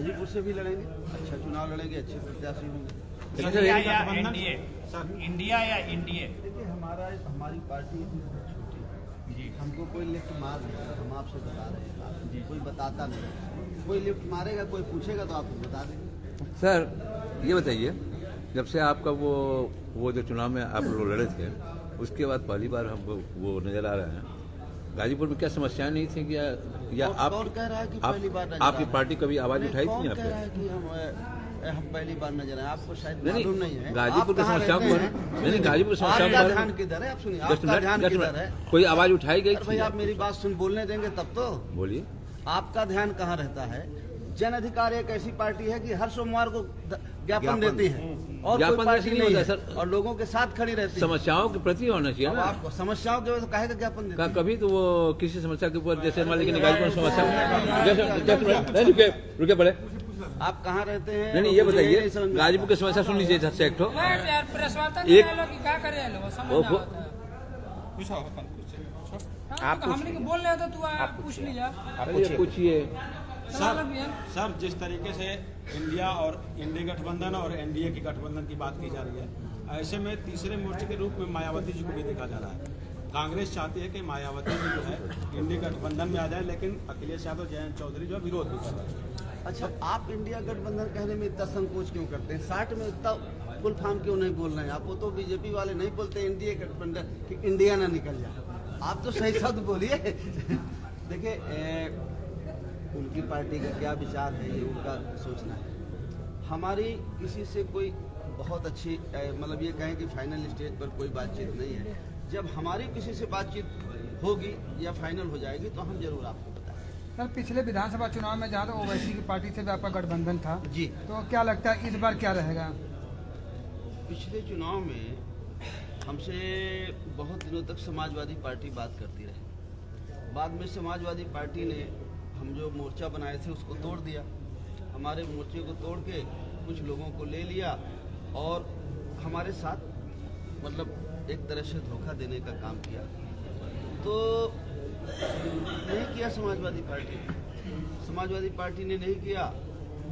गाजीपुर से भी लड़ेंगे, अच्छा चुनाव लड़ेंगे, अच्छे प्रत्याशी होंगे। इंडिया या एनडीए? इंडिया या एनडीए? देखिए हमारी पार्टी छोटी है जी, हमको कोई लिफ्ट मार नहीं, हम आपसे बता रहे हैं जी, कोई बताता नहीं, कोई लिफ्ट मारेगा, कोई पूछेगा तो आपको बता देंगे। सर ये बताइए, जब से आपका वो जो चुनाव में आप लोग लड़े थे, उसके बाद पहली बार हमको वो नजर आ रहे हैं, गाजीपुर में क्या समस्याएं नहीं थी क्या? या आप कौन कह रहा है कि पहली बार नजर आपकी पार्टी कभी आवाज उठाई थी कौन यहाँ कह रहा है पे? कि हम पहली बार नजर आए? आपको शायद मालूम नहीं है गाजीपुर की समस्याओं को नहीं, गाजीपुर समस्याओं आपका ध्यान किधर है? आप सुनिए, आपका ध्यान किधर है? कोई आवाज उठाई गई भाई आप मेरी बात सुन, बोलने देंगे तब तो। बोलिए। आपका ध्यान कहाँ रहता है? जन अधिकार एक ऐसी पार्टी है कि हर सोमवार को ज्ञापन देती है और कोई पार्टी नहीं है सर, और लोगों के साथ खड़ी रहती है। समस्याओं के प्रति होना चाहिए ना। आपको समस्याओं के वजह काहे का ज्ञापन देते हैं? कभी तो वो किसी समस्या के ऊपर, जैसे मान लीजिए गाजीपुर समस्या, रुके पड़े। आप कहाँ रहते हैं? नहीं ये बताइए, गाजीपुर की समस्या सुन लीजिए से एक आप बोल रहे थे, तू पूछ लीजिए, पूछिए। सर जिस तरीके से इंडिया और इंडिया गठबंधन और एनडीए की गठबंधन की बात की जा रही है, ऐसे में तीसरे मोर्चे के रूप में मायावती जी को भी देखा जा रहा है। कांग्रेस चाहती है कि मायावती जी जो है इंडिया गठबंधन में आ जाए, लेकिन अखिलेश यादव, जयंत चौधरी जो है विरोध भी कर रहे हैं। अच्छा, आप इंडिया गठबंधन कहने में इतना संकोच क्यों करते हैं? 60 में इतना फुल फॉर्म क्यों नहीं बोल रहे हैं? आप वो तो बीजेपी वाले नहीं बोलते इंडिया गठबंधन कि इंडिया ना निकल जाए, आप तो सही शब्द बोलिए। देखिए उनकी पार्टी का क्या विचार है ये उनका सोचना है। हमारी किसी से कोई बहुत अच्छी मतलब ये कहें कि फाइनल स्टेज पर कोई बातचीत नहीं है। जब हमारी किसी से बातचीत होगी या फाइनल हो जाएगी तो हम जरूर आपको बताएंगे। सर पिछले विधानसभा चुनाव में जहाँ तो ओवैसी की पार्टी से भी आपका गठबंधन था जी, तो क्या लगता है इस बार क्या रहेगा? पिछले चुनाव में हमसे बहुत दिनों तक समाजवादी पार्टी बात करती रही। बाद में समाजवादी पार्टी ने हम जो मोर्चा बनाए थे उसको तोड़ दिया। हमारे मोर्चे को तोड़ के कुछ लोगों को ले लिया और हमारे साथ मतलब एक तरह से धोखा देने का काम किया। तो नहीं किया समाजवादी पार्टी ने नहीं किया।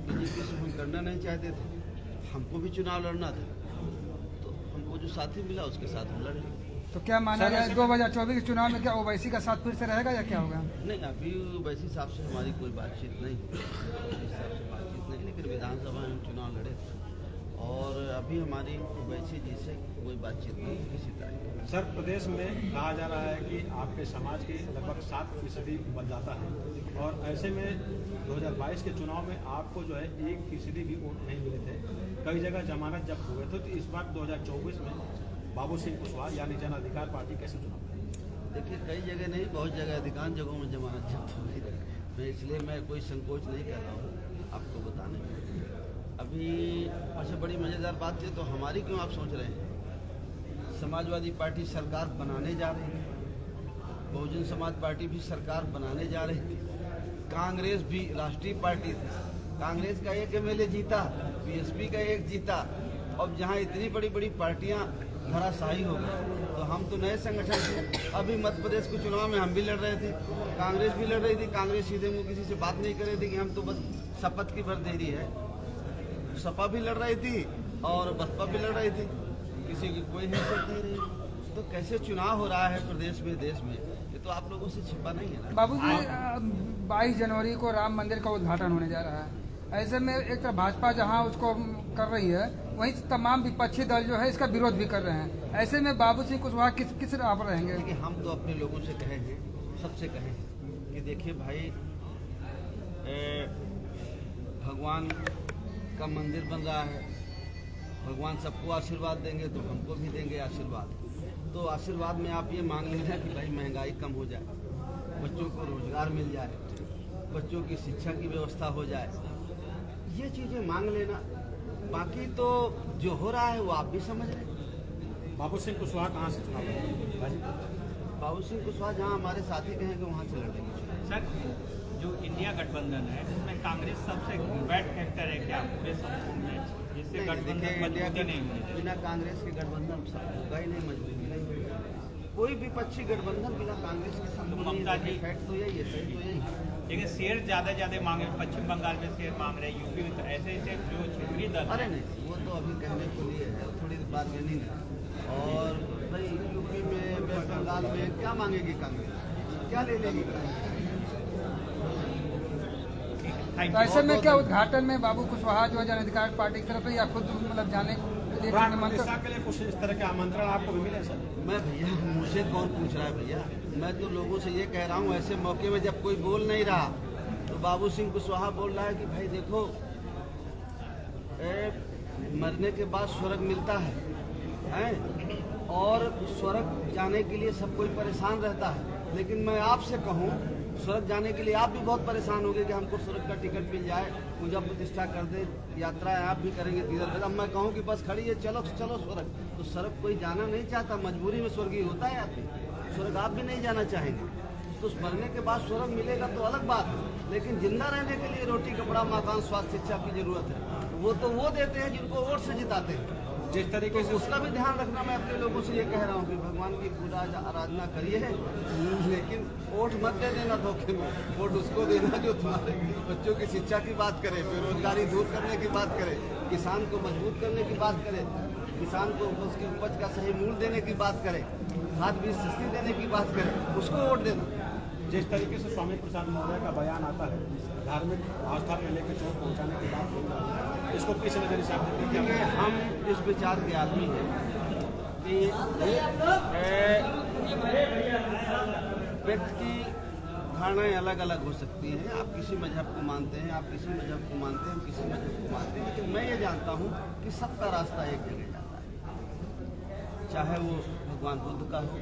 बीजेपी से हम करना नहीं चाहते थे, हमको भी चुनाव लड़ना था, तो हमको जो साथी मिला उसके साथ हम लड़े। तो क्या माना जाए 2024 के चुनाव में क्या ओवैसी का साथ फिर से रहेगा या क्या होगा? नहीं, अभी ओवैसी साहब से हमारी कोई बातचीत नहीं, लेकिन विधानसभा में चुनाव लड़े थे और अभी हमारी ओवैसी जी से कोई बातचीत नहीं किसी तरह। सर प्रदेश में कहा जा रहा है कि आपके समाज की लगभग 7% मतदाता है और ऐसे में 2022 के चुनाव में आपको जो है 1% भी वोट नहीं मिले थे, कई जगह जमानत जब्त हुए थे। तो इस बार 2024 में बाबू सिंह कुशवाहा यानी जन अधिकार पार्टी कैसे चुनाव करेगी? देखिए कई जगह नहीं, बहुत जगह, अधिकांश जगहों में जमानत जब्त हो गई है, इसलिए मैं कोई संकोच नहीं कर रहा हूँ आपको बताने में। अभी अच्छा बड़ी मज़ेदार बात है, तो हमारी क्यों आप सोच रहे हैं? समाजवादी पार्टी सरकार बनाने जा रही है, बहुजन समाज पार्टी भी सरकार बनाने जा रही थी, कांग्रेस भी राष्ट्रीय पार्टी थी, कांग्रेस का एक एमएलए जीता, बीएसपी का एक जीता। अब जहाँ इतनी बड़ी बड़ी पार्टियाँ धराशायी हो गई तो हम तो नए संगठन थे। अभी मध्य प्रदेश के चुनाव में हम भी लड़ रहे थे, कांग्रेस भी लड़ रही थी, कांग्रेस सीधे मुँह किसी से बात नहीं कर रही थी कि हम तो बस शपथ की भर दे रही है। सपा भी लड़ रही थी और बसपा भी लड़ रही थी, किसी की कोई हैसियत नहीं रही। तो कैसे चुनाव हो रहा है प्रदेश में, देश में, ये तो आप लोगों से छिपा नहीं है ना। बाबूजी 22 जनवरी को राम मंदिर का उद्घाटन होने जा रहा है, ऐसे में एक तरफ भाजपा जहां उसको कर रही है, वहीं तमाम विपक्षी दल जो है इसका विरोध भी कर रहे हैं। ऐसे में बाबू सिंह कुशवाहा किस राह पर रहेंगे? देखिए हम तो अपने लोगों से कहे हैं, सबसे कहे हैं कि देखिए भाई भगवान का मंदिर बन रहा है, भगवान सबको आशीर्वाद देंगे तो हमको भी देंगे आशीर्वाद। तो आशीर्वाद में आप ये मांग लेना कि भाई महंगाई कम हो जाए, बच्चों को रोजगार मिल जाए, बच्चों की शिक्षा की व्यवस्था हो जाए, ये चीज़ें मांग लेना। बाकी तो जो हो रहा है वो आप भी समझ रहे हैं। बाबू सिंह कुशवाहा कहाँ से चुनाव लड़ेंगे? बाबू सिंह कुशवाहा जहाँ हमारे साथी कहेंगे वहाँ से लड़ेंगे। सर जो इंडिया गठबंधन है उसमें कांग्रेस सबसे बैड फैक्टर है क्या पूरे संपूर्ण में, जिससे गठबंधन मजबूती नहीं हुई? बिना कांग्रेस के गठबंधन होगा ही नहीं, मजबूती नहीं होगी। कोई विपक्षी गठबंधन बिना कांग्रेस के संभव नहीं है। फैक्ट तो यही है, सही तो यही है। लेकिन शेयर ज्यादा मांगे, पश्चिम बंगाल में शेयर मांग रहे हैं, यूपी में, तो ऐसे ऐसे जो क्षेत्रीय दल अरे नहीं, वो तो अभी कहने के लिए है, थोड़ी बार्गेनिंग है। और भाई यूपी में, वेस्ट बंगाल में क्या मांगेगी कांग्रेस, क्या ले लेगी कांग्रेस? थैंक तो यू। ऐसे में क्या उद्घाटन में बाबू कुशवाहा जो है जन अधिकार पार्टी की तरफ से या खुद मतलब जाने के लिए प्राण के लिए कुछ इस तरह के आमंत्रण आपको भी मिले सर? मैं भैया, मुझे कौन पूछ रहा है भैया? मैं तो लोगों से ये कह रहा हूँ, ऐसे मौके में जब कोई बोल नहीं रहा तो बाबू सिंह कुशवाहा बोल रहा है कि भाई देखो, मरने के बाद स्वर्ग मिलता है और स्वर्ग जाने के लिए सब कोई परेशान रहता है, लेकिन मैं आपसे कहूँ स्वर्ग जाने के लिए आप भी बहुत परेशान होंगे कि हमको स्वर्ग का टिकट मिल जाए, पूजा प्रतिष्ठा कर दे, यात्रा आप भी करेंगे तीर्थ। अब मैं कहूँ कि बस खड़ी है, चलो चलो स्वर्ग, तो स्वर्ग कोई जाना नहीं चाहता, मजबूरी में स्वर्गीय होता है आदमी, स्वर्ग आप भी नहीं जाना चाहेंगे। तो मरने के बाद स्वर्ग मिलेगा तो अलग बात है, लेकिन जिंदा रहने के लिए रोटी कपड़ा मकान स्वास्थ्य शिक्षा की जरूरत है, वो तो वो देते हैं जिनको वोट से जिताते हैं। जिस तरीके से उसका भी ध्यान रखना मैं अपने लोगों से ये कह रहा हूँ कि भगवान की पूजा आराधना करिए, लेकिन वोट मत दे देना धोखे में। वोट उसको देना जो तुम्हारे बच्चों की शिक्षा की बात करे, बेरोजगारी दूर करने की बात करे, किसान को मजबूत करने की बात करे, किसान को उसकी उपज का सही मूल्य देने की बात करे, खाद बीज सस्ती देने की बात करे, उसको वोट देना। जिस तरीके से स्वामी प्रसाद मौर्य का बयान आता है, धार्मिक आस्था में लेकर चोट पहुंचाने की बात होती है, इसको किस नजरिए से आप देखते हैं? देखिए, हम इस विचार के आदमी हैं कि व्यक्ति की धारणाएं अलग अलग हो सकती हैं। आप किसी मजहब को मानते हैं, आप किसी मजहब को मानते हैं, हम किसी मजहब को मानते हैं, लेकिन मैं ये जानता हूँ कि सबका रास्ता एक जगह जाता है, चाहे वो भगवान बुद्ध का हो,